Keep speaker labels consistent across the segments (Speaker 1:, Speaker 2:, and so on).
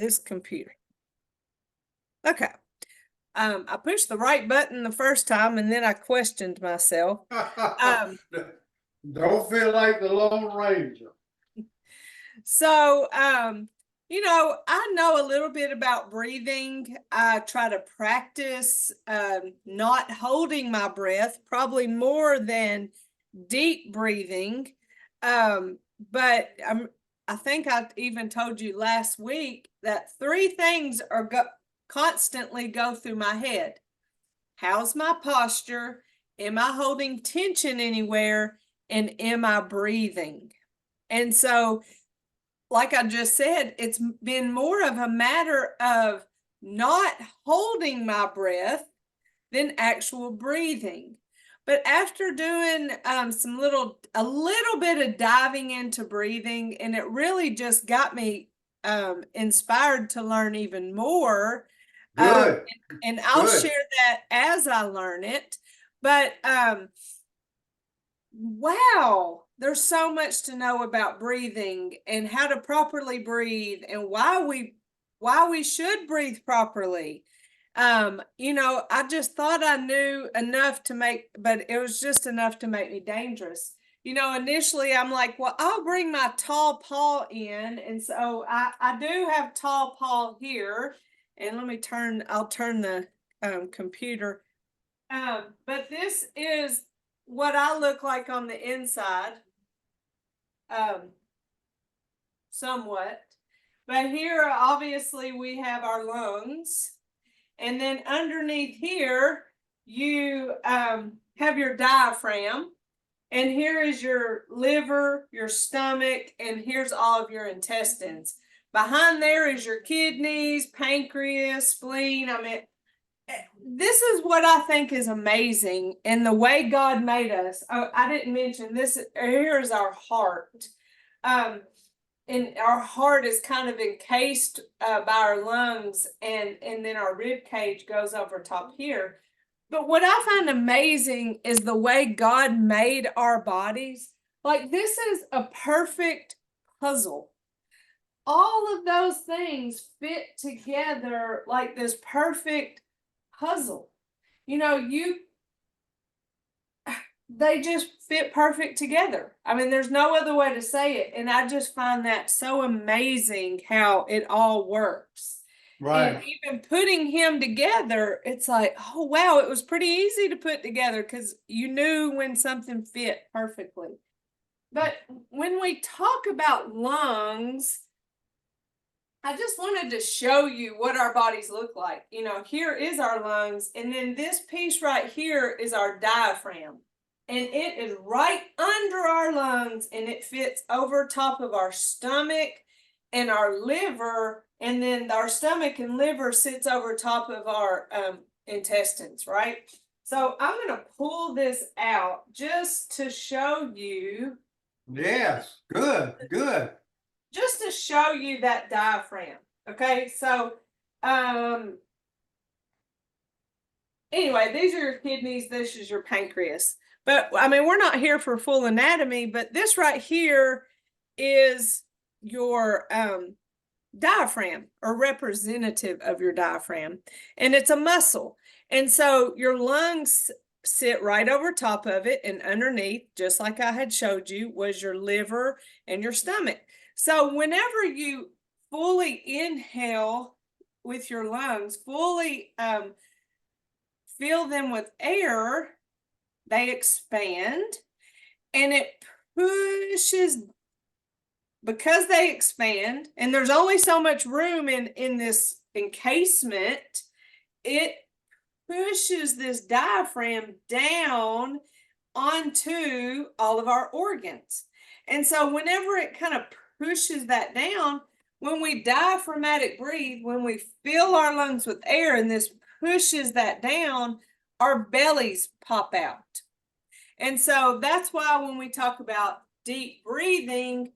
Speaker 1: this computer. Okay. I pushed the right button the first time and then I questioned myself.
Speaker 2: Don't feel like the Lone Ranger.
Speaker 1: So, I know a little bit about breathing. I try to practice not holding my breath, probably more than deep breathing. But I think I even told you last week that three things are constantly go through my head. How's my posture? Am I holding tension anywhere? And am I breathing? And so, like I just said, it's been more of a matter of not holding my breath than actual breathing. But after doing a little bit of diving into breathing, and it really just got me inspired to learn even more.
Speaker 2: Good.
Speaker 1: And I'll
Speaker 2: Good.
Speaker 1: share that as I learn it. But wow, there's so much to know about breathing and how to properly breathe and why we should breathe properly. I just thought I knew enough but it was just enough to make me dangerous. Initially I'm like, well, I'll bring my tall paw in. And so I do have tall paw here. And I'll turn the computer. But this is what I look like on the inside. Somewhat. But here, obviously, we have our lungs. And then underneath here, you have your diaphragm. And here is your liver, your stomach, and here's all of your intestines. Behind there is your kidneys, pancreas, spleen. This is what I think is amazing in the way God made us. Oh, I didn't mention this. Here is our heart. And our heart is kind of encased by our lungs, and then our rib cage goes over top here. But what I find amazing is the way God made our bodies. Like, this is a perfect puzzle. All of those things fit together like this perfect puzzle. They just fit perfect together. I mean, there's no other way to say it. And I just find that so amazing how it all works.
Speaker 2: Right.
Speaker 1: And even putting him together, it's like, oh, wow, it was pretty easy to put together because you knew when something fit perfectly. But when we talk about lungs, I just wanted to show you what our bodies look like. Here is our lungs, and then this piece right here is our diaphragm. And it is right under our lungs, and it fits over top of our stomach and our liver, and then our stomach and liver sits over top of our intestines, right? So I'm going to pull this out just to show you.
Speaker 2: Yes, good, good.
Speaker 1: Just to show you that diaphragm. Okay, so anyway, these are your kidneys, this is your pancreas. But I mean, we're not here for full anatomy, but this right here is your diaphragm, or representative of your diaphragm, and it's a muscle. And so your lungs sit right over top of it, and underneath, just like I had showed you, was your liver and your stomach. So whenever you fully inhale with your lungs, fully fill them with air, they expand, and it pushes, because they expand, and there's only so much room in this encasement, it pushes this diaphragm down onto all of our organs. And so whenever it kind of pushes that down, when we diaphragmatic breathe, when we fill our lungs with air and this pushes that down, our bellies pop out. And so that's why when we talk about deep breathing,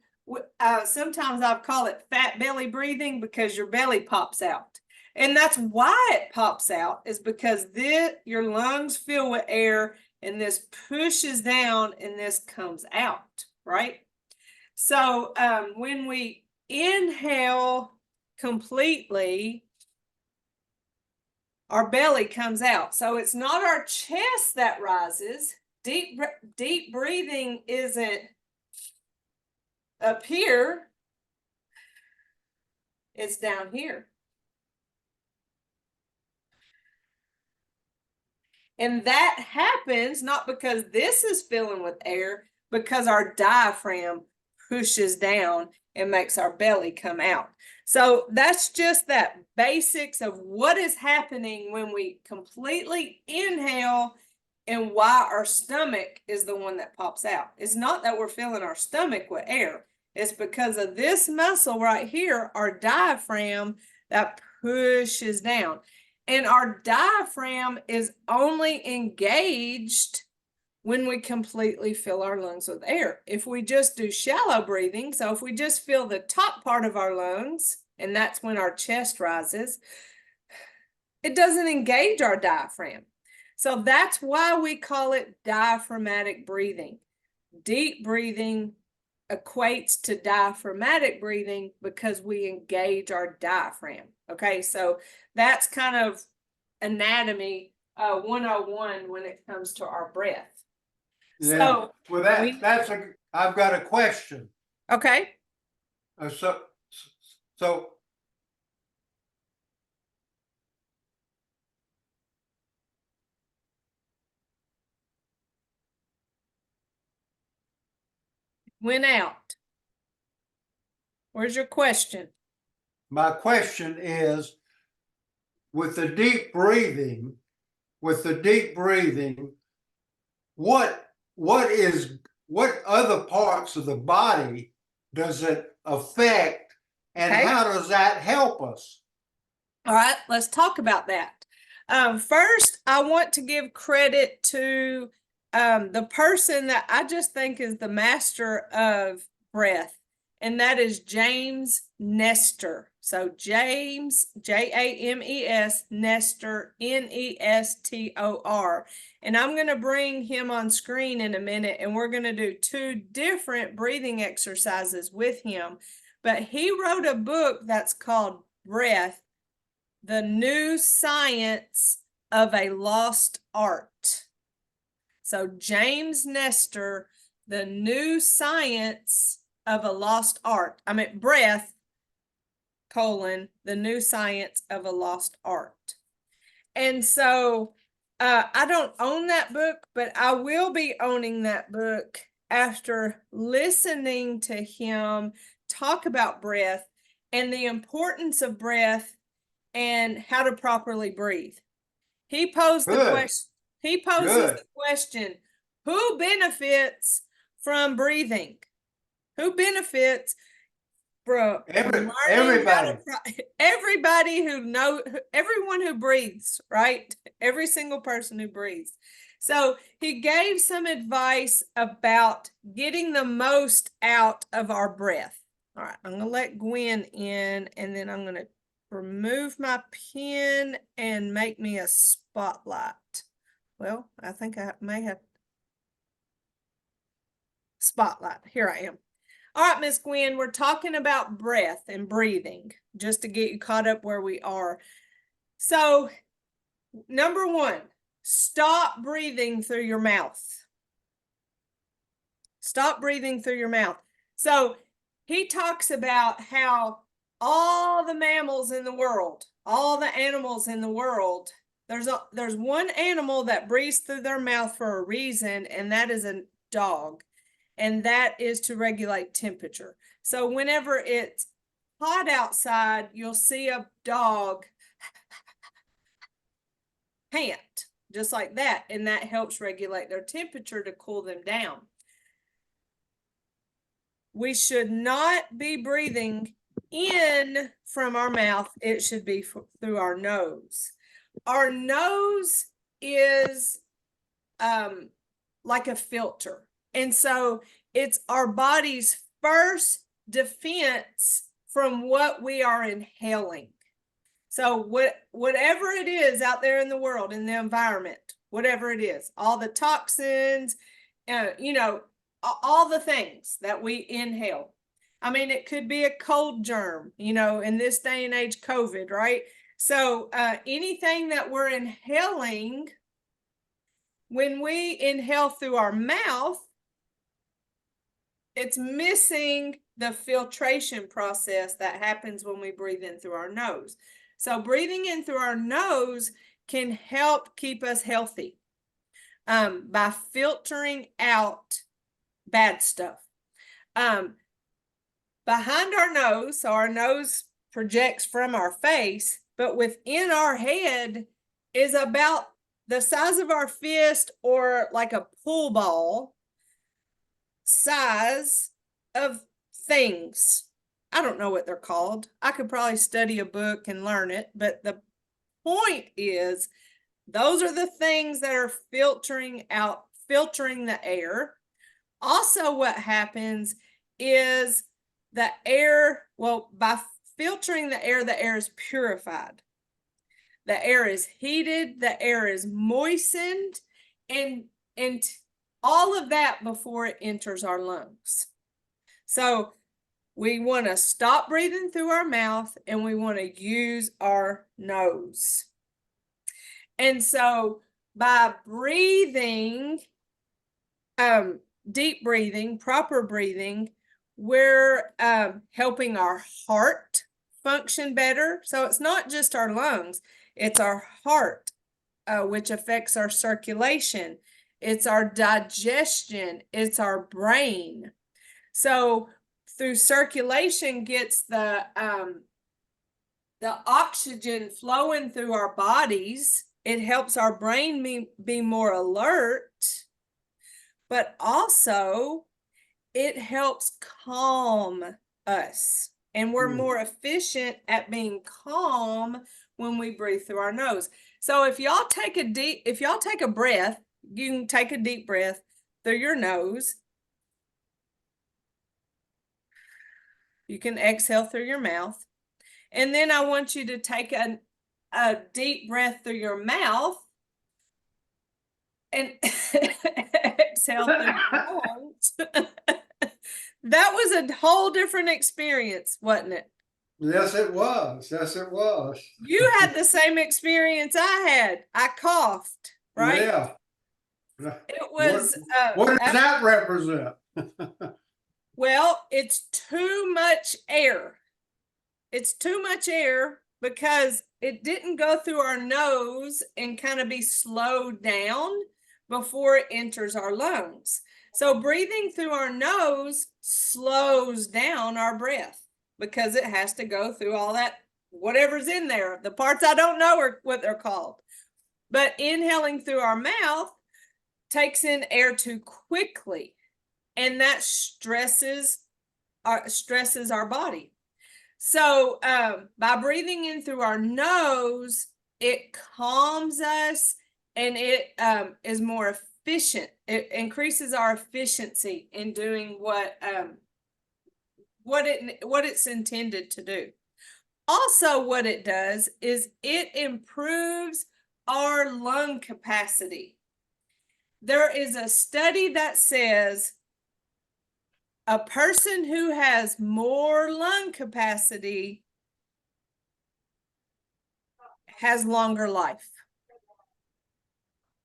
Speaker 1: sometimes I've called it fat belly breathing, because your belly pops out. And that's why it pops out, is because your lungs fill with air, and this pushes down and this comes out, right? So when we inhale completely, our belly comes out. So it's not our chest that rises. Deep breathing isn't up here, it's down here. And that happens not because this is filling with air, because our diaphragm pushes down and makes our belly come out. So that's just that basics of what is happening when we completely inhale and why our stomach is the one that pops out. It's not that we're filling our stomach with air. It's because of this muscle right here, our diaphragm, that pushes down. And our diaphragm is only engaged when we completely fill our lungs with air. If we just do shallow breathing, so if we just fill the top part of our lungs, and that's when our chest rises, it doesn't engage our diaphragm. So that's why we call it diaphragmatic breathing. Deep breathing equates to diaphragmatic breathing because we engage our diaphragm. Okay, so that's kind of anatomy 101 when it comes to our breath.
Speaker 2: Yeah.
Speaker 1: So
Speaker 2: Well, I've got a question.
Speaker 1: okay.
Speaker 2: So
Speaker 1: Went out. Where's your question?
Speaker 2: my question is, with the deep breathing, what other parts of the body does it affect, and
Speaker 1: Okay.
Speaker 2: how does that help us?
Speaker 1: All right, let's talk about that. First, I want to give credit to the person that I just think is the master of breath, and that is James Nestor. So James, James, Nestor, Nestor. And I'm going to bring him on screen in a minute, and we're going to do 2 different breathing exercises with him. But he wrote a book that's called Breath, The New Science of a Lost Art. So James Nestor, The New Science of a Lost Art. Breath, The New Science of a Lost Art. And so I don't own that book, but I will be owning that book after listening to him talk about breath and the importance of breath and how to properly breathe. He posed the question. He poses the question, who benefits from breathing? Who benefits from
Speaker 2: Everybody.
Speaker 1: Everybody everyone who breathes, right? Every single person who breathes. So he gave some advice about getting the most out of our breath. All right, I'm going to let Gwen in, and then I'm going to remove my pen and make me a spotlight. Well, I think I may have spotlight. Here I am. All right, Miss Gwen, we're talking about breath and breathing, just to get you caught up where we are. So, number 1, stop breathing through your mouth. Stop breathing through your mouth. So, he talks about how all the mammals in the world, all the animals in the world, there's one animal that breathes through their mouth for a reason, and that is a dog. And that is to regulate temperature. So whenever it's hot outside, you'll see a dog pant just like that, and that helps regulate their temperature to cool them down. We should not be breathing in from our mouth. It should be through our nose. Our nose is like a filter. And so it's our body's first defense from what we are inhaling. So whatever it is out there in the world, in the environment, whatever it is, all the toxins, all the things that we inhale, I mean, it could be a cold germ, you know, in this day and age, COVID, right? So anything that we're inhaling, when we inhale through our mouth, it's missing the filtration process that happens when we breathe in through our nose. So breathing in through our nose can help keep us healthy by filtering out bad stuff. Behind our nose, so our nose projects from our face, but within our head is about the size of our fist, or like a pool ball size of things. I don't know what they're called. I could probably study a book and learn it, but the point is, those are the things that are filtering the air. Also, what happens is the air, well, by filtering the air is purified. The air is heated, the air is moistened, and all of that before it enters our lungs. So we want to stop breathing through our mouth and we want to use our nose. And so by breathing, deep breathing, proper breathing, we're helping our heart function better. So it's not just our lungs, it's our heart, which affects our circulation. It's our digestion, it's our brain. So through circulation gets the oxygen flowing through our bodies. It helps our brain be more alert, but also it helps calm us. And we're more efficient at being calm when we breathe through our nose. So if y'all take a breath, you can take a deep breath through your nose. You can exhale through your mouth. And then I want you to take a deep breath through your mouth and exhale through your lungs. That was a whole different experience, wasn't it?
Speaker 2: Yes, it was. Yes, it was.
Speaker 1: You had the same experience I had. I coughed, right?
Speaker 2: Yeah.
Speaker 1: It was
Speaker 2: What does that represent?
Speaker 1: well, it's too much air. It's too much air because it didn't go through our nose and kind of be slowed down before it enters our lungs. So breathing through our nose slows down our breath because it has to go through all that, whatever's in there. The parts I don't know are what they're called. But inhaling through our mouth takes in air too quickly, and that stresses our body. So by breathing in through our nose, it calms us and it is more efficient. It increases our efficiency in doing what it's intended to do. Also, what it does is it improves our lung capacity. There is a study that says a person who has more lung capacity has longer life.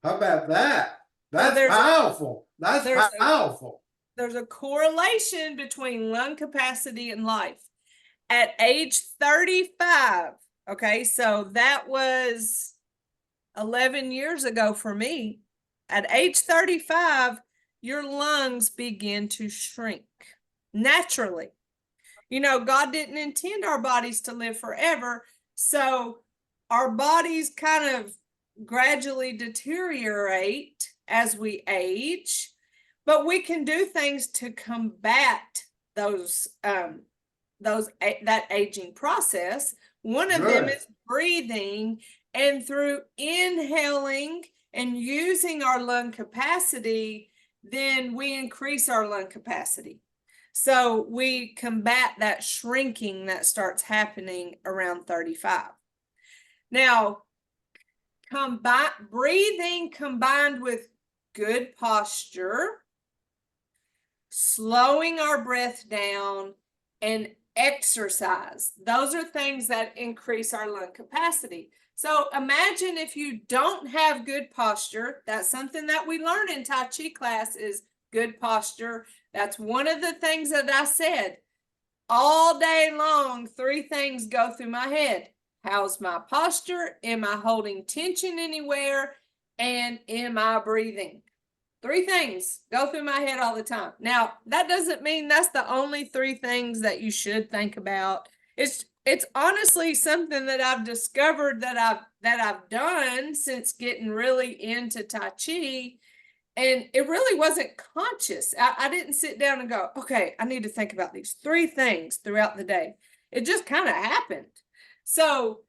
Speaker 2: How about that? That's powerful. That's powerful.
Speaker 1: There's a correlation between lung capacity and life. At age 35, okay, so that was 11 years ago for me. At age 35, your lungs begin to shrink naturally. You know, God didn't intend our bodies to live forever, so our bodies kind of gradually deteriorate as we age, but we can do things to combat that aging process. One of them is breathing, and through inhaling and using our lung capacity, then we increase our lung capacity. So we combat that shrinking that starts happening around 35. Now, breathing combined with good posture, slowing our breath down, and exercise. Those are things that increase our lung capacity. So imagine if you don't have good posture. That's something that we learn in Tai Chi class is good posture. That's one of the things that I said. All day long, 3 things go through my head. How's my posture? Am I holding tension anywhere? And am I breathing? 3 things go through my head all the time. Now, that doesn't mean that's the only 3 things that you should think about. It's honestly something that I've discovered that I've done since getting really into Tai Chi. And it really wasn't conscious. I didn't sit down and go, okay, I need to think about these 3 things throughout the day. It just kind of happened. So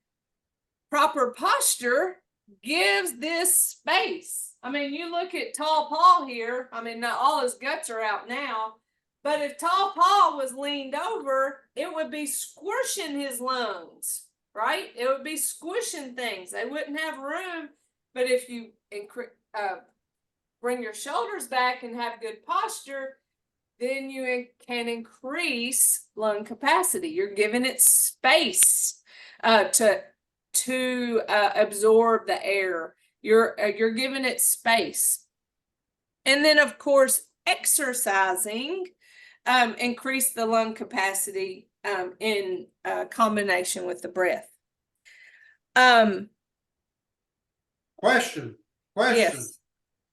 Speaker 1: proper posture gives this space. I mean, you look at Tall Paul here. I mean, not all his guts are out now, but if Tall Paul was leaned over, it would be squishing his lungs, right? It would be squishing things. They wouldn't have room. But if you bring your shoulders back and have good posture, then you can increase lung capacity. You're giving it space to absorb the air. You're giving it space. And then, of course, exercising increase the lung capacity in combination with the breath.
Speaker 2: Question.
Speaker 1: Yes.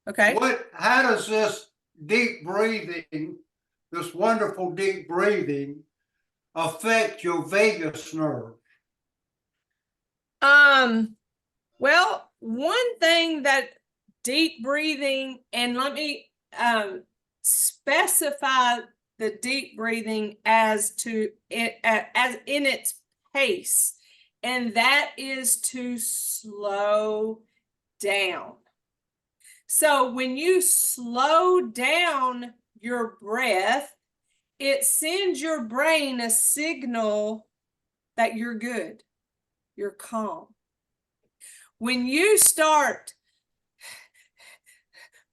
Speaker 1: Okay.
Speaker 2: How does this deep breathing, this wonderful deep breathing, affect your vagus nerve?
Speaker 1: Well, one thing that deep breathing, and let me specify the deep breathing as to it as in its pace, and that is to slow down. So when you slow down your breath, it sends your brain a signal that you're good, you're calm. When you start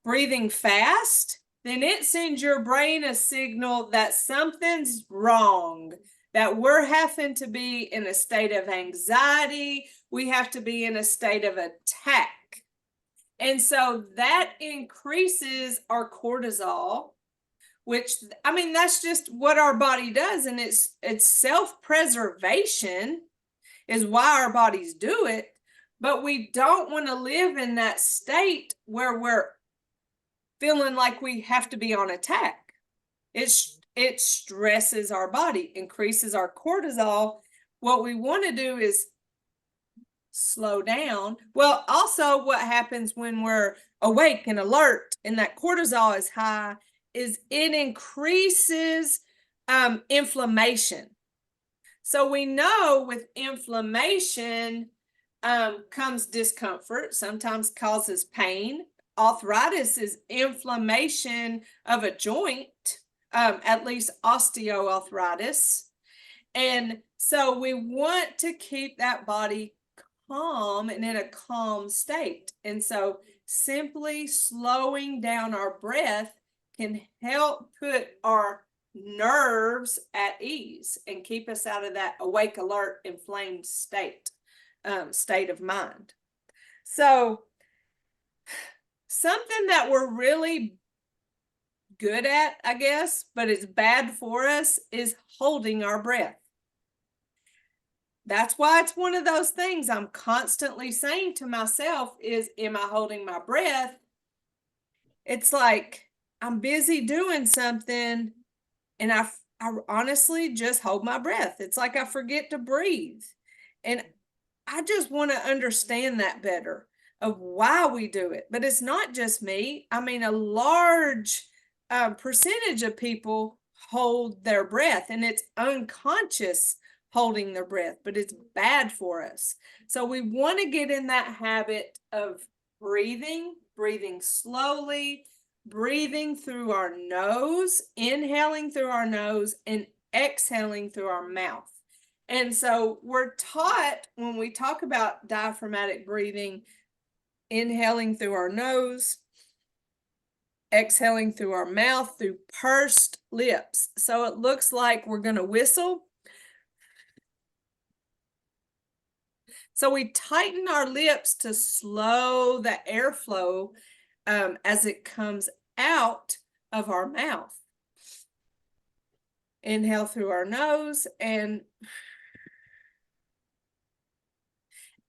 Speaker 1: breathing fast, then it sends your brain a signal that something's wrong, that we're having to be in a state of anxiety, we have to be in a state of attack. And so that increases our cortisol, which, I mean, that's just what our body does. And it's self-preservation is why our bodies do it. But we don't want to live in that state where we're feeling like we have to be on attack. It stresses our body, increases our cortisol. What we want to do is slow down. Well, also what happens when we're awake and alert and that cortisol is high is it increases inflammation. So we know with inflammation comes discomfort, sometimes causes pain. Arthritis is inflammation of a joint, at least osteoarthritis. And so we want to keep that body calm and in a calm state. And so simply slowing down our breath can help put our nerves at ease and keep us out of that awake, alert, inflamed state of mind. So something that we're really good at, I guess, but it's bad for us, is holding our breath. That's why it's one of those things I'm constantly saying to myself is, am I holding my breath? It's like I'm busy doing something and I honestly just hold my breath. It's like I forget to breathe. And I just want to understand that better of why we do it. But it's not just me. I mean, a large percentage of people hold their breath and it's unconscious holding their breath, but it's bad for us. So we want to get in that habit of breathing slowly, breathing through our nose, inhaling through our nose and exhaling through our mouth. And so we're taught when we talk about diaphragmatic breathing, inhaling through our nose, exhaling through our mouth through pursed lips. So it looks like we're going to whistle. So we tighten our lips to slow the airflow as it comes out of our mouth. Inhale through our nose and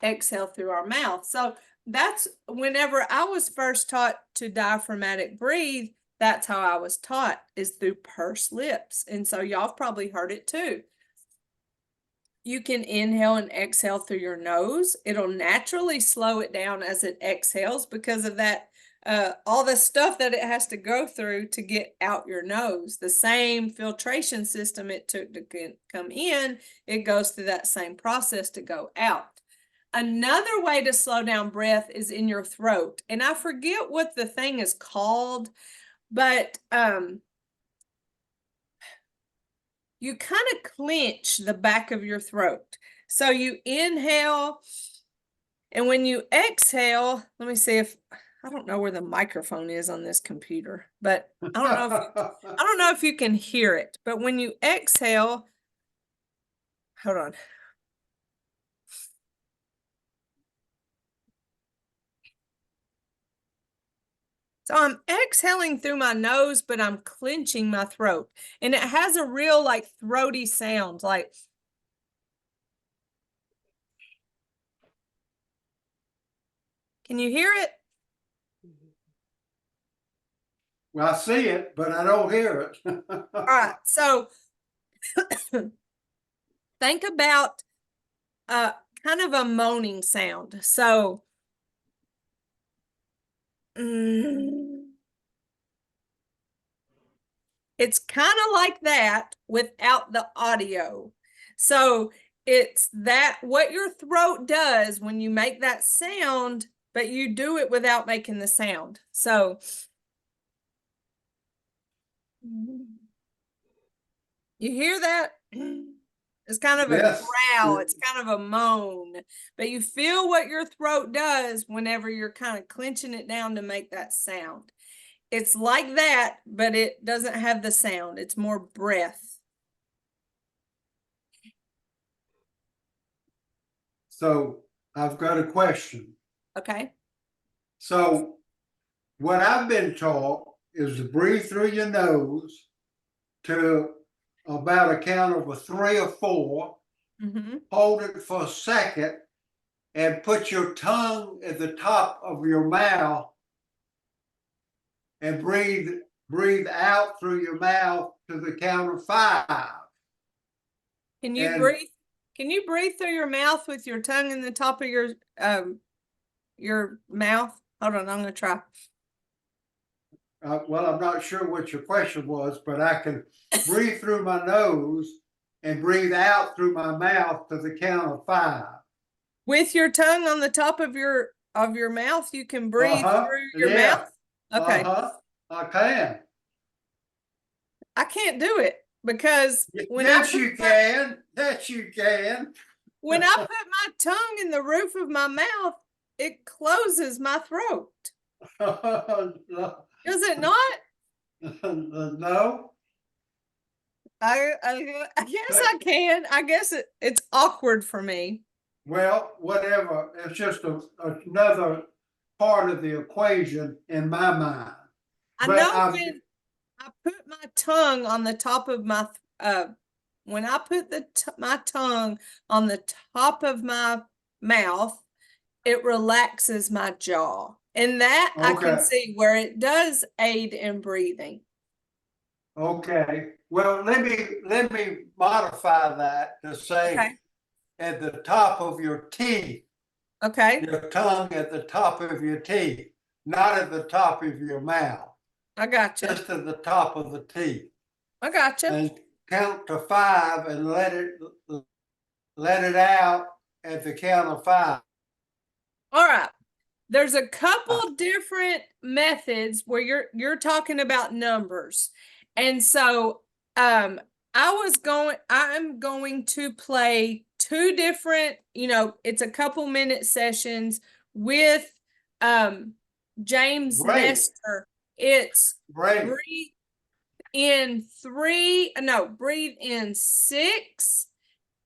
Speaker 1: exhale through our mouth. So that's whenever I was first taught to diaphragmatic breathe, that's how I was taught, is through pursed lips. And so y'all probably heard it too. You can inhale and exhale through your nose. It'll naturally slow it down as it exhales because of that, all the stuff that it has to go through to get out your nose. The same filtration system it took to come in, it goes through that same process to go out. Another way to slow down breath is in your throat. And I forget what the thing is called, but you kind of clench the back of your throat. So you inhale, and when you exhale, let me see if I don't know where the microphone is on this computer, but I don't know if you can hear it. But when you exhale, hold on. So I'm exhaling through my nose, but I'm clenching my throat. And it has a real like throaty sound, like. Can you hear it?
Speaker 2: Well, I see it, but I don't hear it.
Speaker 1: All right. So think about kind of a moaning sound. So it's kind of like that without the audio. So it's that what your throat does when you make that sound, but you do it without making the sound. So you hear that? It's kind of a
Speaker 2: Yes.
Speaker 1: growl. It's kind of a moan, but you feel what your throat does whenever you're kind of clenching it down to make that sound. It's like that, but it doesn't have the sound. It's more breath.
Speaker 2: So I've got a question.
Speaker 1: Okay.
Speaker 2: So what I've been taught is to breathe through your nose to about a count of a 3 or 4, hold it for a second, and put your tongue at the top of your mouth and breathe out through your mouth to the count of 5.
Speaker 1: Can you breathe? Can you breathe through your mouth with your tongue in the top of your mouth? Hold on, I'm gonna try.
Speaker 2: Well, I'm not sure what your question was, but I can breathe through my nose and breathe out through my mouth to the count of 5.
Speaker 1: With your tongue on the top of your mouth, you can breathe through your mouth. Okay.
Speaker 2: I can.
Speaker 1: I can't do it because when
Speaker 2: yes, you can. Yes, you can.
Speaker 1: When I put my tongue in the roof of my mouth, it closes my throat. Does it not?
Speaker 2: No.
Speaker 1: I guess I can. I guess it's awkward for me.
Speaker 2: Well, whatever. It's just another part of the equation in my mind.
Speaker 1: I know when I put my tongue on the top of my when I put my tongue on the top of my mouth, it relaxes my jaw. And that I can see where it does aid in breathing.
Speaker 2: Okay. Well, let me modify that to say at the top of your teeth.
Speaker 1: Okay.
Speaker 2: Your tongue at the top of your teeth, not at the top of your mouth.
Speaker 1: I got you.
Speaker 2: Just at the top of the teeth.
Speaker 1: I got you.
Speaker 2: And count to 5 and let it out at the count of 5.
Speaker 1: All right. There's a couple different methods where you're talking about numbers. And so I'm going to play 2 different, it's a couple minute sessions with James Nestor It's
Speaker 2: Right.
Speaker 1: breathe in 6,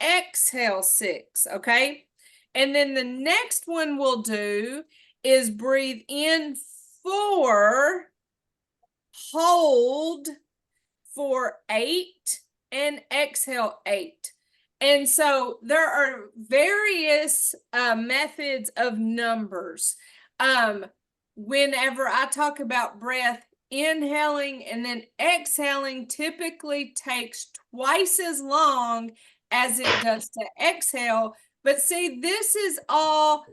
Speaker 1: exhale 6, okay? And then the next one we'll do is breathe in 4, hold for 8, and exhale 8. And so there are various methods of numbers. Whenever I talk about breath, inhaling and then exhaling typically takes twice as long as it does to exhale. But see, this is all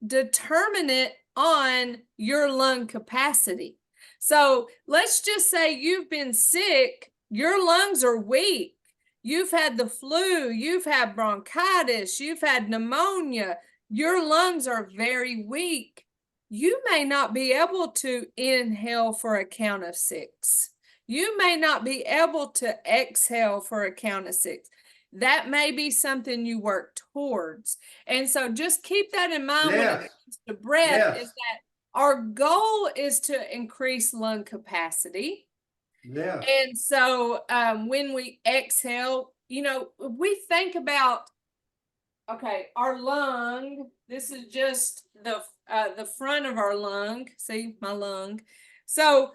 Speaker 1: determinant on your lung capacity. So let's just say you've been sick, your lungs are weak. You've had the flu, you've had bronchitis, you've had pneumonia, your lungs are very weak. You may not be able to inhale for a count of 6. You may not be able to exhale for a count of 6. That may be something you work towards. And so just keep that in mind when it comes to breath, is that our goal is to increase lung capacity.
Speaker 2: Yeah.
Speaker 1: And so when we exhale, we think about, okay, our lung, this is just the front of our lung. See my lung. So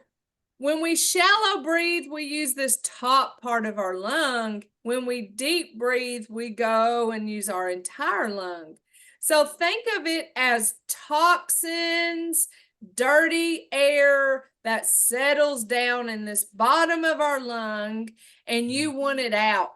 Speaker 1: when we shallow breathe, we use this top part of our lung. When we deep breathe, we go and use our entire lung. So think of it as toxins, dirty air that settles down in this bottom of our lung, and you want it out.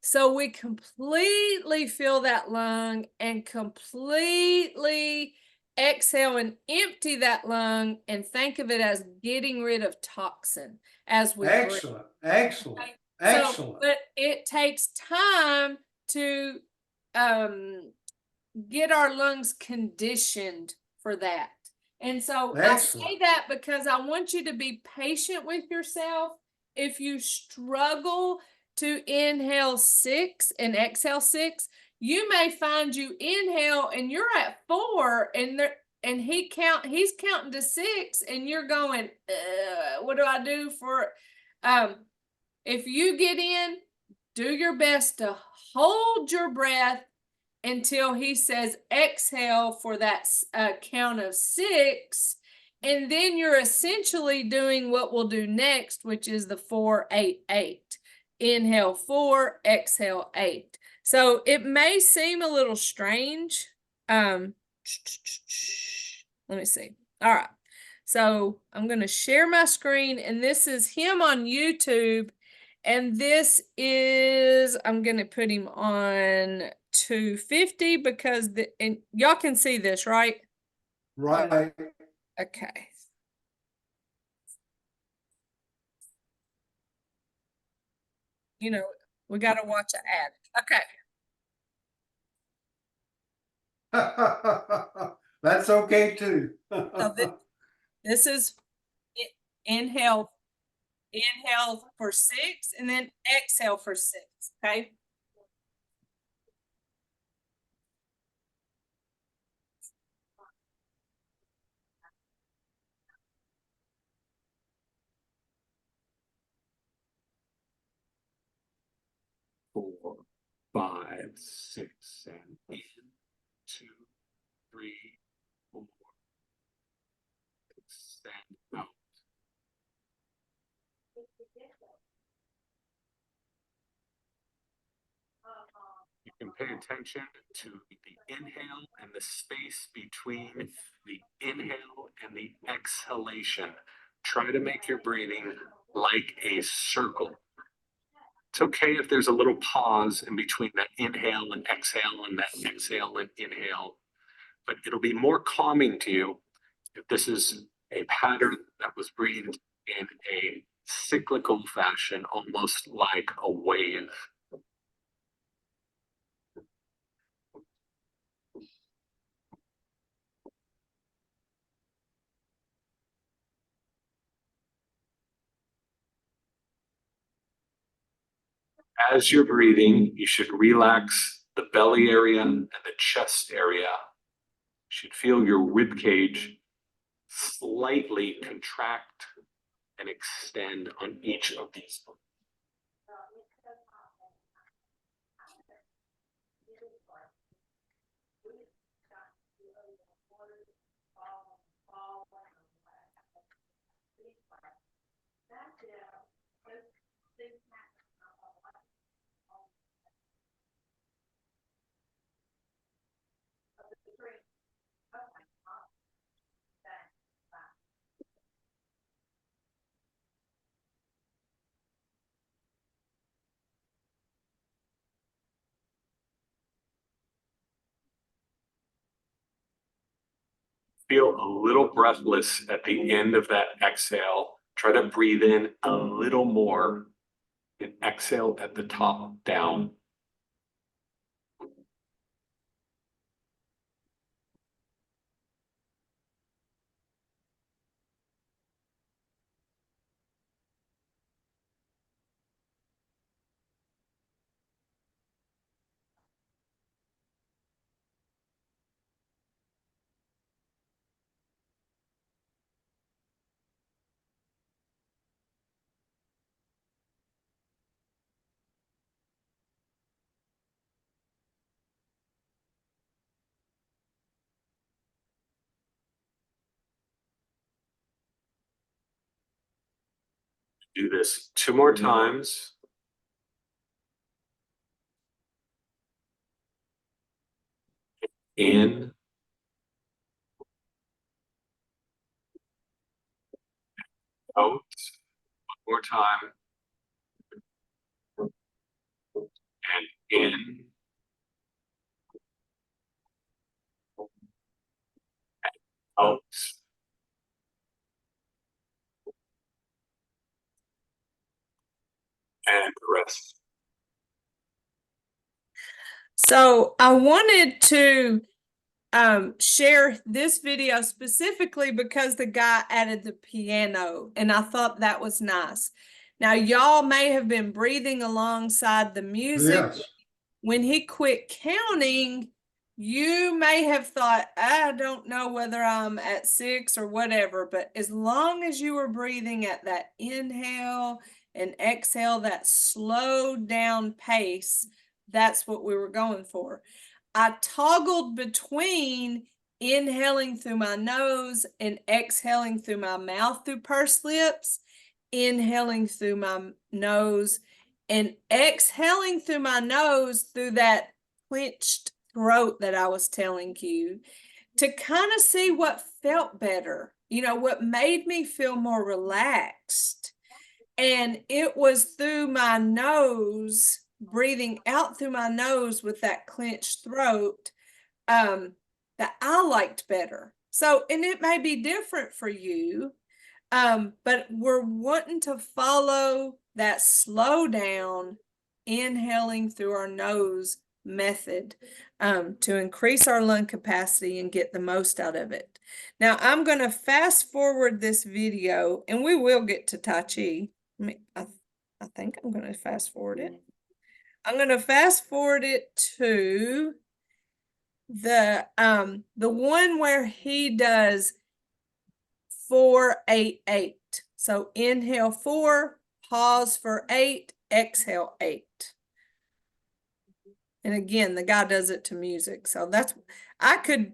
Speaker 1: So we completely fill that lung and completely exhale and empty that lung, and think of it as getting rid of toxin as we breathe.
Speaker 2: Excellent.
Speaker 1: So, but it takes time to get our lungs conditioned for that. And so I say that because I want you to be patient with yourself. If you struggle to inhale 6 and exhale 6, you may find you inhale and you're at 4 and he's counting to 6 and you're going, what do I do for if you get in, do your best to hold your breath until he says exhale for that count of 6, and then you're essentially doing what we'll do next, which is the 4-8-8. Inhale 4, exhale 8. So it may seem a little strange. Let me see. All right. So I'm going to share my screen, and this is him on YouTube. And this is, I'm going to put him on 250 because and y'all can see this, right?
Speaker 2: Right.
Speaker 1: Okay. We got to watch an ad. Okay.
Speaker 2: That's okay too.
Speaker 1: So this is inhale for 6 and then exhale for 6. Okay.
Speaker 3: Four, 5, 6, and in 2, 3, 4. Extend out. You can pay attention to the inhale and the space between the inhale and the exhalation. Try to make your breathing like a circle. It's okay if there's a little pause in between that inhale and exhale and that exhale and inhale, but it'll be more calming to you if this is a pattern that was breathed in a cyclical fashion, almost like a wave. As you're breathing, you should relax the belly area and the chest area. You should feel your rib cage slightly contract and extend on each of these. Feel a little breathless at the end of that exhale. Try to breathe in a little more and exhale at the top down. Do this 2 more times. In, out, 1 more time. And in, out. And rest.
Speaker 1: So I wanted to share this video specifically because the guy added the piano and I thought that was nice. Now y'all may have been breathing alongside the music.
Speaker 2: Yes.
Speaker 1: When he quit counting, you may have thought, I don't know whether I'm at 6 or whatever, but as long as you were breathing at that inhale and exhale, that slowed down pace, that's what we were going for. I toggled between inhaling through my nose and exhaling through my mouth through pursed lips, inhaling through my nose and exhaling through my nose through that clenched throat that I was telling you, to kind of see what felt better, what made me feel more relaxed. And it was through my nose, breathing out through my nose with that clenched throat, that I liked better. So, and it may be different for you, but we're wanting to follow that slow down, inhaling through our nose method, to increase our lung capacity and get the most out of it. Now, I'm going to fast forward this video and we will get to Tai Chi. I think I'm going to fast forward it. I'm going to fast forward it to the one where he does 4, 8, 8. So inhale 4, pause for 8, exhale 8. And again, the guy does it to music. So I could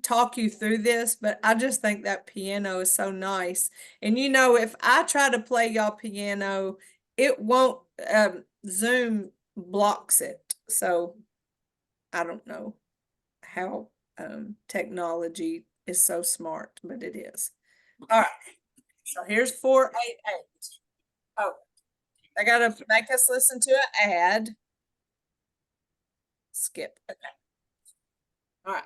Speaker 1: talk you through this, but I just think that piano is so nice. And if I try to play y'all piano, it won't, Zoom blocks it. So I don't know how technology is so smart, but it is. All right. So here's 4, 8, 8. Oh, I gotta make us listen to an ad. Skip. Okay. All right.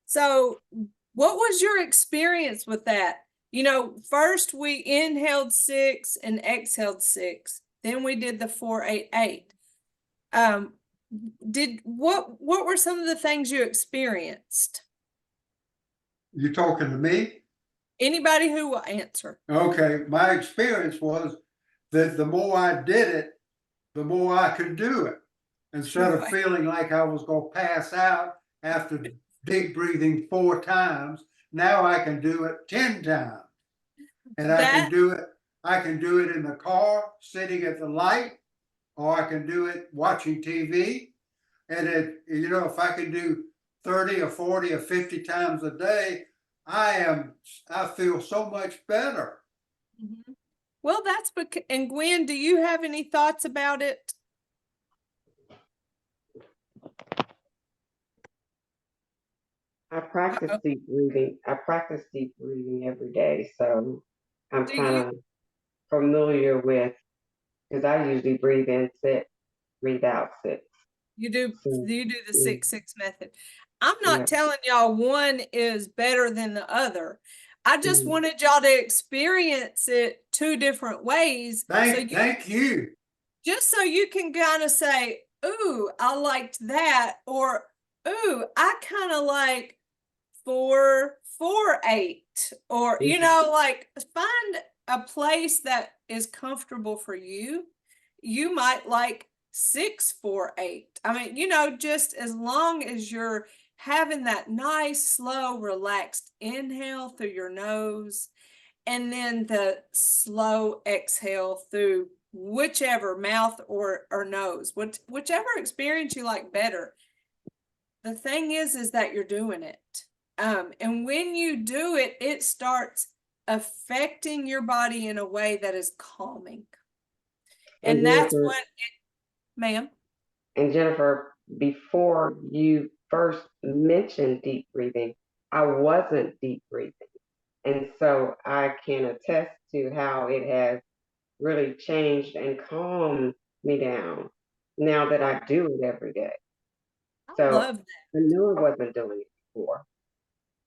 Speaker 1: So what was your experience with that? You know, first we inhaled 6 and exhaled 6. Then we did the 4-8-8. What were some of the things you experienced?
Speaker 2: You talking to me?
Speaker 1: Anybody who will answer.
Speaker 2: Okay, my experience was that the more I did it, the more I could do it. Instead of
Speaker 1: Right.
Speaker 2: feeling like I was gonna pass out after deep breathing 4 times, now I can do it 10 times. And I can do it in the car, sitting at the light, or I can do it watching TV. And if I can do 30 or 40 or 50 times a day, I feel so much better.
Speaker 1: Mhm. Well, that's because, and Gwen, do you have any thoughts about it?
Speaker 4: I practice
Speaker 1: Uh-oh.
Speaker 4: deep breathing. I practice deep breathing every day. So I'm
Speaker 1: Do
Speaker 4: kind
Speaker 1: you
Speaker 4: of familiar with, because I usually breathe in 6, breathe out 6.
Speaker 1: you do
Speaker 4: So,
Speaker 1: you do the
Speaker 4: mm,
Speaker 1: 6-6 method? I'm
Speaker 4: yeah.
Speaker 1: not telling y'all one is better than the other. I just
Speaker 4: Mm,
Speaker 1: wanted y'all to experience it 2 different ways.
Speaker 2: Thank you.
Speaker 1: Just so you can kind of say, ooh, I liked that, or ooh, I kind of like 4-4-8, or
Speaker 4: mm,
Speaker 1: like find a place that is comfortable for you. You might like 6-4-8. I mean, just as long as you're having that nice, slow, relaxed inhale through your nose, and then the slow exhale through whichever mouth or nose, whichever experience you like better. The thing is that you're doing it. And when you do it, it starts affecting your body in a way that is calming.
Speaker 4: And
Speaker 1: And that's
Speaker 4: Jennifer,
Speaker 1: what, ma'am.
Speaker 4: and Jennifer, before you first mentioned deep breathing, I wasn't deep breathing. And so I can attest to how it has really changed and calmed me down now that I do it every day.
Speaker 1: I
Speaker 4: So
Speaker 1: love that.
Speaker 4: I knew I wasn't doing it before.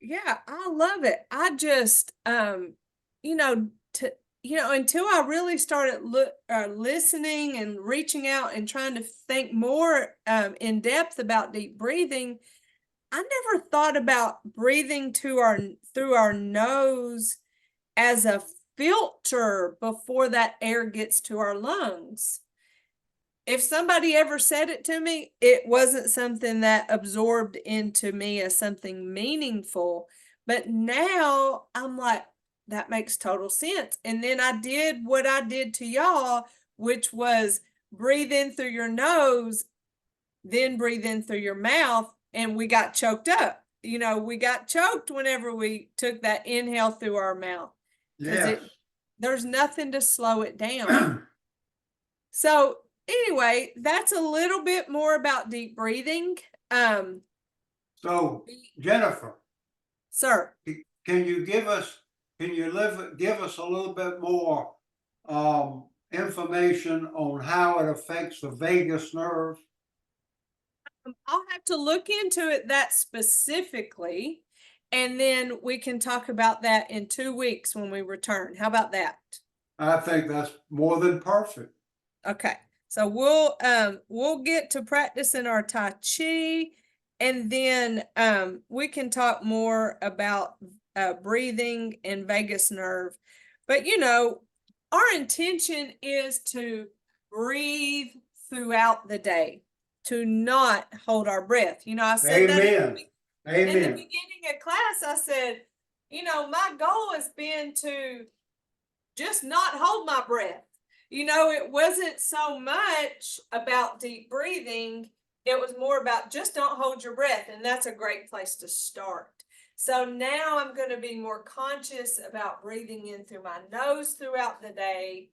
Speaker 1: Yeah, I love it. I just, you know, to, until I really started listening and reaching out and trying to think more in depth about deep breathing, I never thought about breathing through our nose as a filter before that air gets to our lungs. If somebody ever said it to me, it wasn't something that absorbed into me as something meaningful. But now I'm like, that makes total sense. And then I did what I did to y'all, which was breathe in through your nose, then breathe in through your mouth, and we got choked up. You know, we got choked whenever we took that inhale through our mouth.
Speaker 2: Yes.
Speaker 1: There's nothing to slow it down. So anyway, that's a little bit more about deep breathing.
Speaker 2: So Jennifer,
Speaker 1: Sir,
Speaker 2: can you give us a little bit more information on how it affects the vagus nerve?
Speaker 1: I'll have to look into it that specifically, and then we can talk about that in 2 weeks when we return. How about that?
Speaker 2: I think that's more than perfect.
Speaker 1: Okay. So we'll get to practicing our Tai Chi, and then we can talk more about breathing and vagus nerve. But you know, our intention is to breathe throughout the day, to not hold our breath. You know, I said that
Speaker 2: Amen.
Speaker 1: in the
Speaker 2: Amen.
Speaker 1: beginning of class. I said, you know, my goal has been to just not hold my breath. You know, it wasn't so much about deep breathing. It was more about just don't hold your breath. And that's a great place to start. So now I'm going to be more conscious about breathing in through my nose throughout the day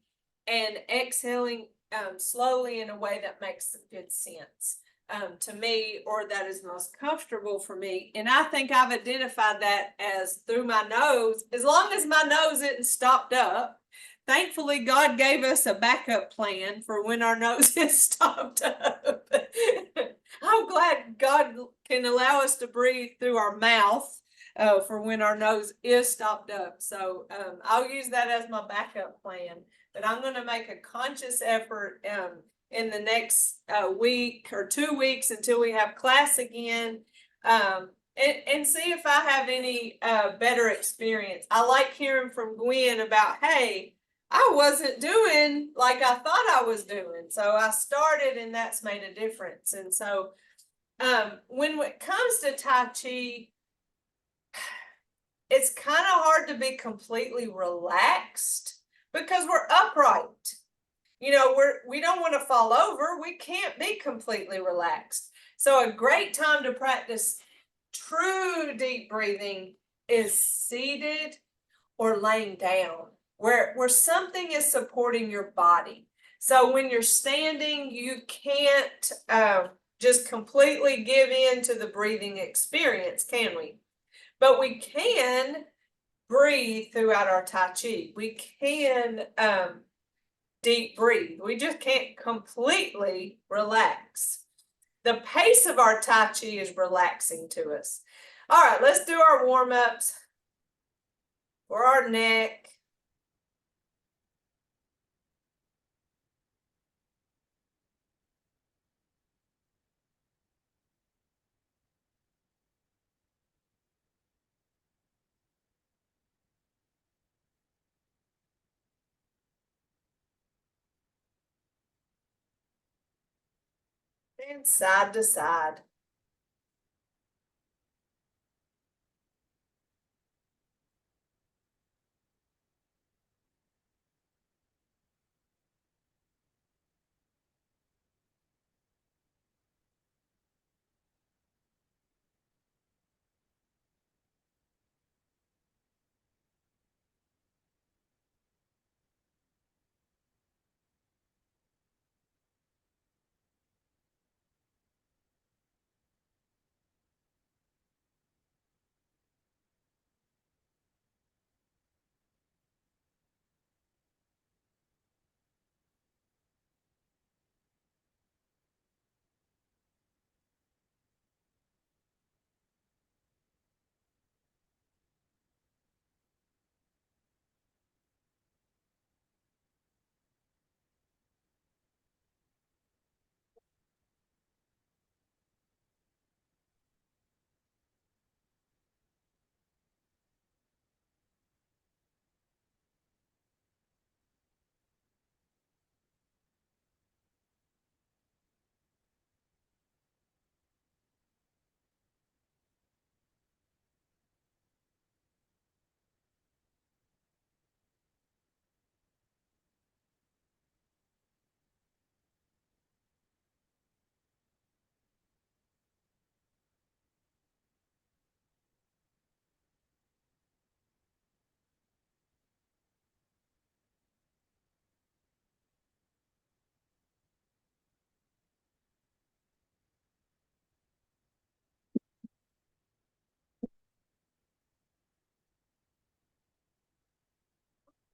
Speaker 1: and exhaling slowly in a way that makes good sense to me, or that is most comfortable for me. And I think I've identified that as through my nose, as long as my nose isn't stopped up. Thankfully, God gave us a backup plan for when our nose is stopped up. I'm glad God can allow us to breathe through our mouth for when our nose is stopped up. So I'll use that as my backup plan. But I'm going to make a conscious effort in the next week or 2 weeks until we have class again, and see if I have any better experience. I like hearing from Gwen about, hey, I wasn't doing like I thought I was doing. So I started, and that's made a difference. And so when it comes to Tai Chi, it's kind of hard to be completely relaxed because we're upright. You know, we don't want to fall over. We can't be completely relaxed. So a great time to practice true deep breathing is seated or laying down, where something is supporting your body. So when you're standing, you can't just completely give in to the breathing experience, can we? But we can breathe throughout our Tai Chi. We can deep breathe. We just can't completely relax. The pace of our Tai Chi is relaxing to us. All right, let's do our warm-ups for our neck. And side to side.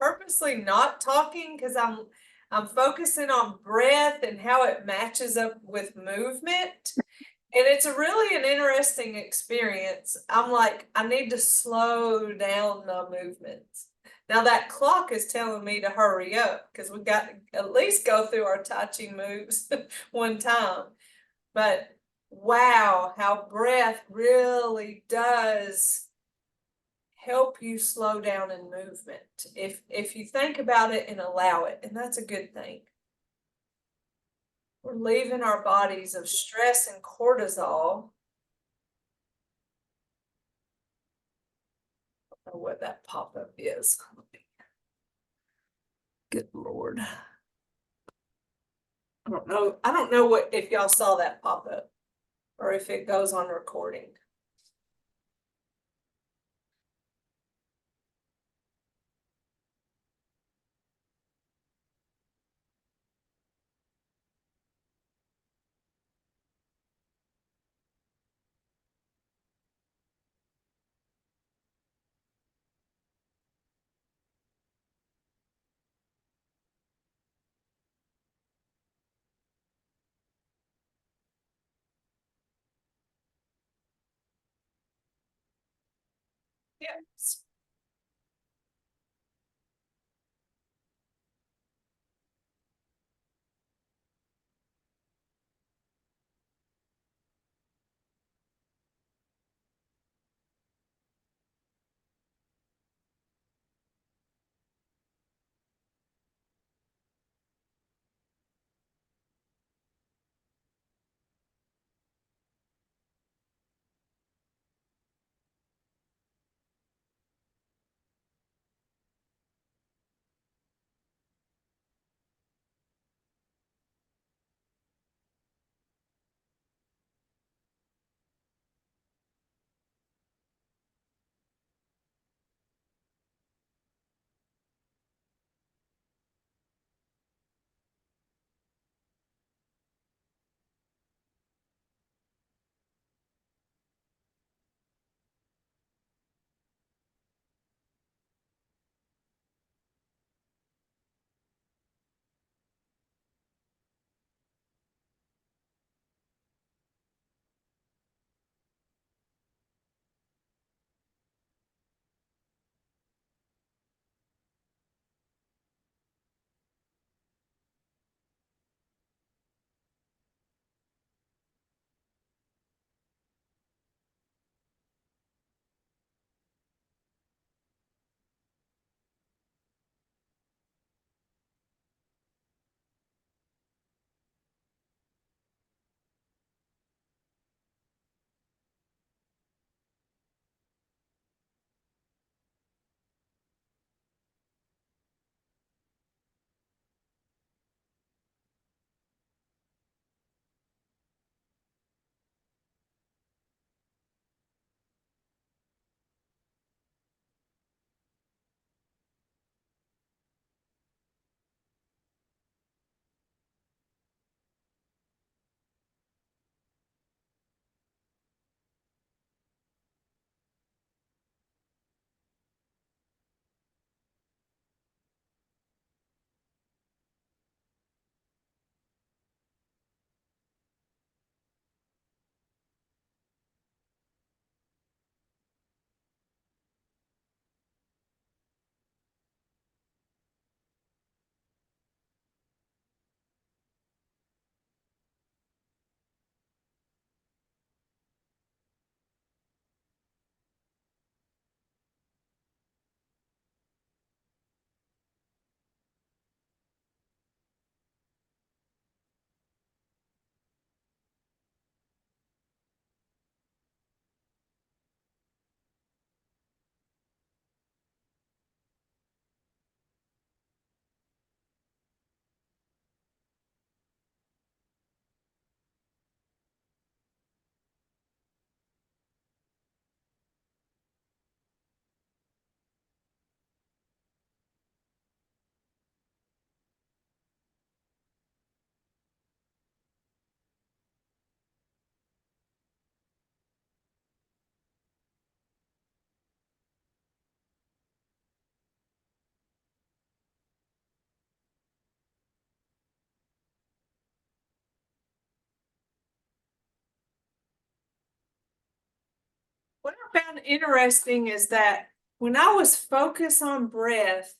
Speaker 1: purposely not talking because I'm focusing on breath and how it matches up with movement. And it's a really an interesting experience. I'm like, I need to slow down the movements. Now that clock is telling me to hurry up because we got to at least go through our Tai Chi moves one time. But wow, how breath really does help you slow down in movement if you think about it and allow it, and that's a good thing. We're leaving our bodies of stress and cortisol. I don't know what that pop-up is. Good Lord. I don't know what if y'all saw that pop up or if it goes on recording. Yes. found interesting is that when I was focused on breath,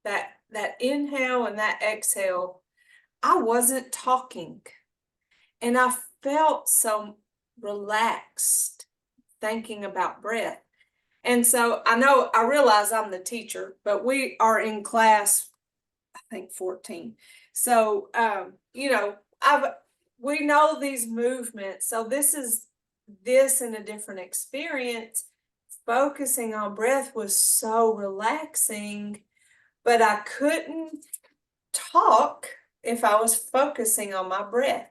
Speaker 1: that inhale and that exhale, I wasn't talking. And I felt so relaxed thinking about breath. And so I realize I'm the teacher, but we are in class, I think 14. So, we know these movements. So this in a different experience. Focusing on breath was so relaxing, but I couldn't talk if I was focusing on my breath.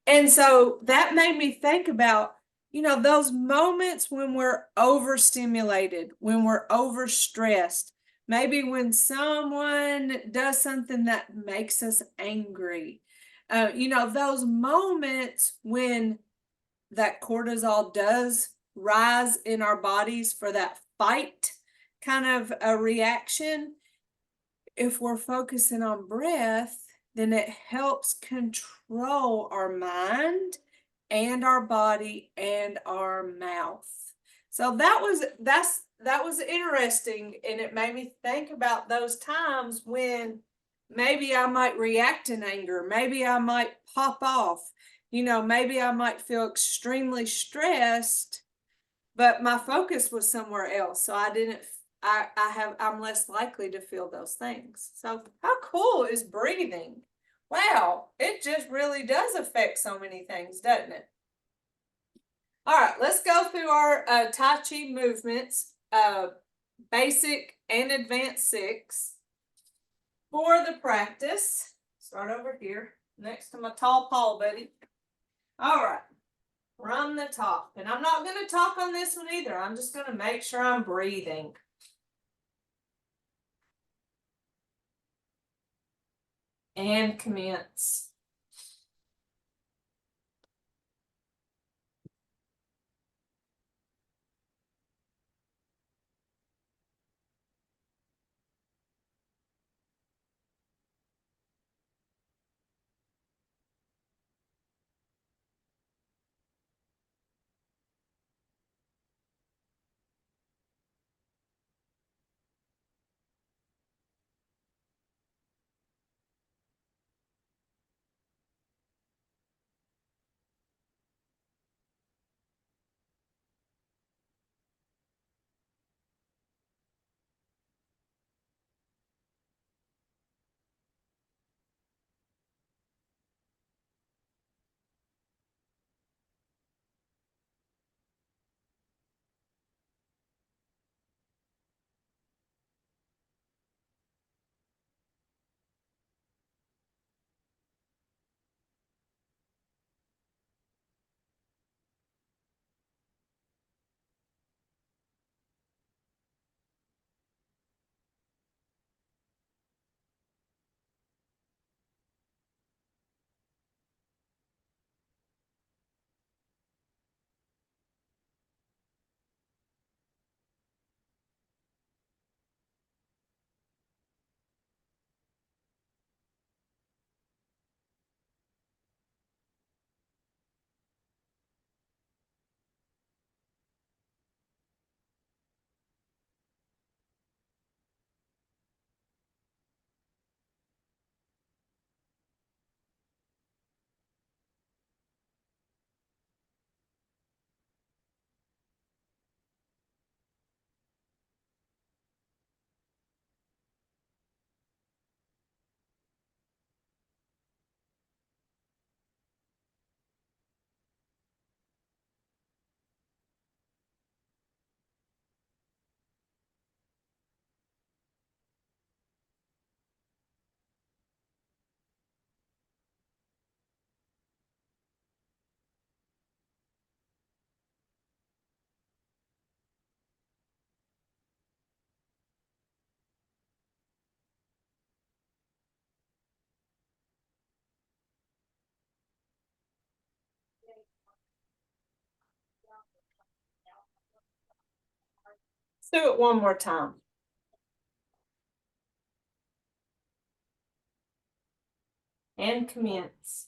Speaker 1: And so that made me think about, those moments when we're overstimulated, when we're overstressed, maybe when someone does something that makes us angry. Those moments when that cortisol does rise in our bodies for that fight kind of a reaction. If we're focusing on breath, then it helps control our mind and our body and our mouth. So that was interesting, and it made me think about those times when maybe I might react in anger, maybe I might pop off, maybe I might feel extremely stressed, but my focus was somewhere else. So I'm less likely to feel those things. So how cool is breathing? Wow, it just really does affect so many things, doesn't it? All right, let's go through our Tai Chi movements, basic and advanced 6 for the practice. Start over here next to my tall Paul buddy. All right, from the top. And I'm not going to talk on this one either. I'm just going to make sure I'm breathing. And commence. Let's do it one more time. And commence.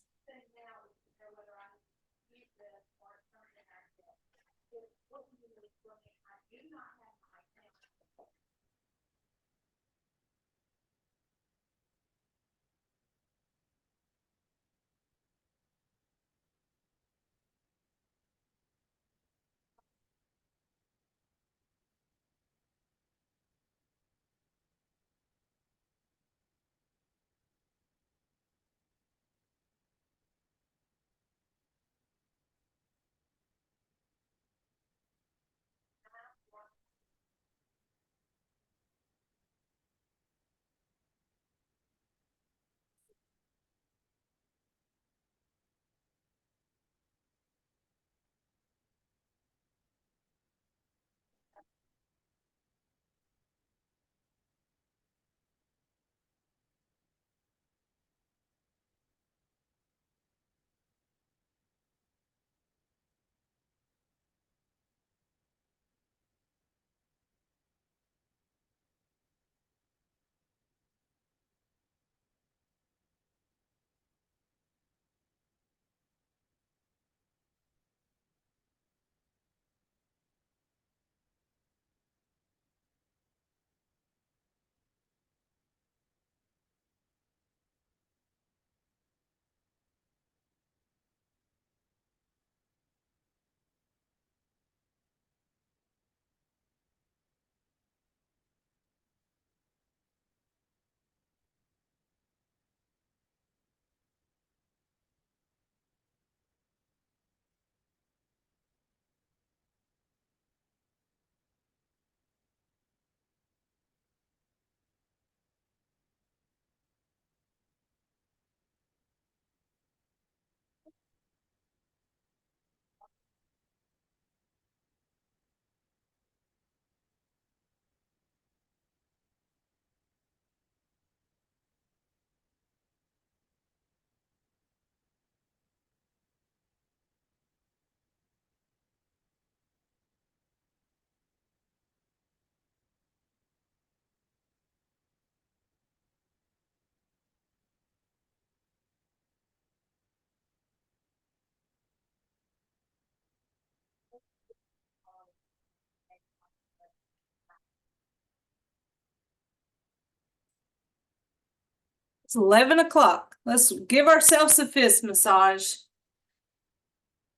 Speaker 1: It's 11 o'clock. Let's give ourselves a fist massage.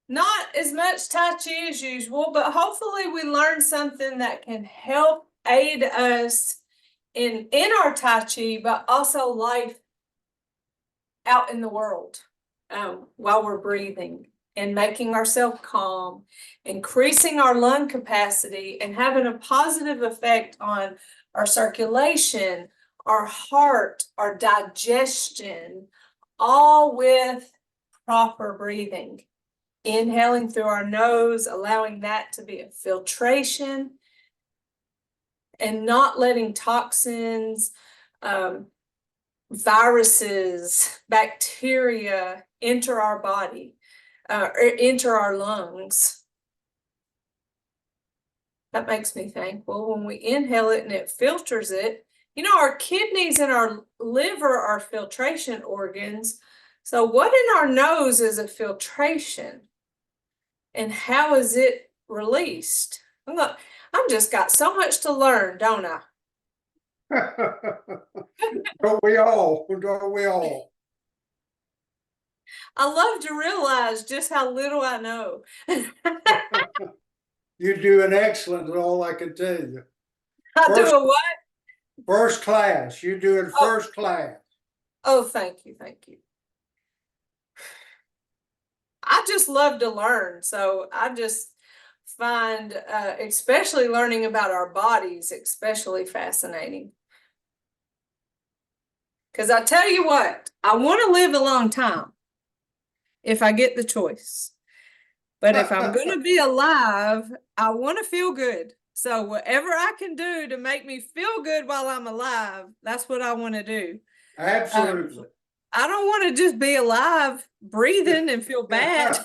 Speaker 1: Not as much Tai Chi as usual, but hopefully we learn something that can help aid us in our Tai Chi, but also life out in the world while we're breathing and making ourselves calm, increasing our lung capacity, and having a positive effect on our circulation, our heart, our digestion, all with proper breathing. Inhaling through our nose, allowing that to be a filtration, and not letting toxins, viruses, bacteria enter our body, or enter our lungs. That makes me think, well, when we inhale it and it filters it, you know, our kidneys and our liver are filtration organs. So what in our nose is a filtration? And how is it released? I'm just got so much to learn, don't I?
Speaker 2: Don't we all? Don't we all?
Speaker 1: I love to realize just how little I know.
Speaker 2: You're doing excellent, is all I can tell you.
Speaker 1: I do
Speaker 2: First-
Speaker 1: a what?
Speaker 2: First class. You're doing first class.
Speaker 1: Oh, thank you, thank you. I just love to learn, so I just find, especially learning about our bodies, especially fascinating. Because I tell you what, I want to live a long time if I get the choice. But if I'm going to be alive, I want to feel good. So whatever I can do to make me feel good while I'm alive, that's what I want to do.
Speaker 2: Absolutely.
Speaker 1: I don't want to just be alive, breathing and feel bad.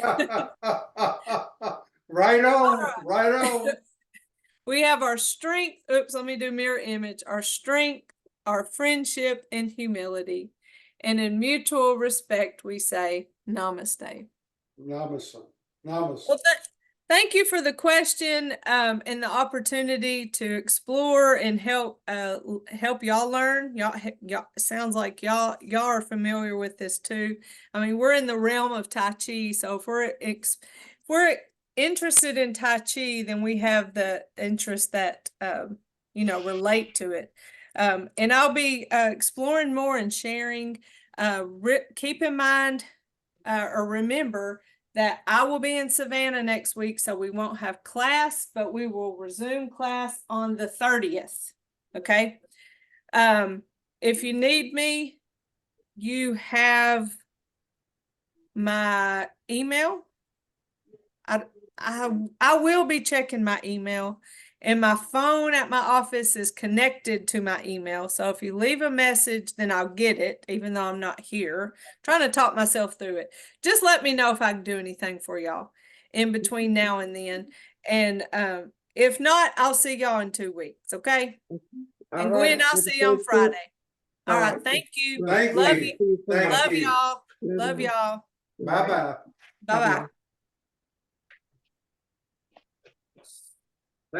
Speaker 2: Right on, right on.
Speaker 1: We have our strength. Oops, let me do mirror image. Our strength, our friendship, and humility. And in mutual respect, we say namaste.
Speaker 2: Namaste. Namaste.
Speaker 1: Well, thank you for the question and the opportunity to explore and help y'all learn. Y'all sounds like y'all are familiar with this too. I mean, we're in the realm of Tai Chi, so if we're interested in Tai Chi, then we have the interest that relate to it. And I'll be exploring more and sharing. Keep in mind or remember that I will be in Savannah next week, so we won't have class, but we will resume class on the 30th. Okay. If you need me, you have my email. I will be checking my email, and my phone at my office is connected to my email. So if you leave a message, then I'll get it, even though I'm not here. I'm trying to talk myself through it. Just let me know if I can do anything for y'all in between now and then. And if not, I'll see y'all in 2 weeks. Okay. And Gwen, I'll see you on Friday. All right. Thank you.
Speaker 2: Thank
Speaker 1: Love
Speaker 2: you.
Speaker 1: you.
Speaker 2: Thank
Speaker 1: Love
Speaker 2: you.
Speaker 1: y'all. Love y'all.
Speaker 2: Bye-bye.
Speaker 1: Bye-bye.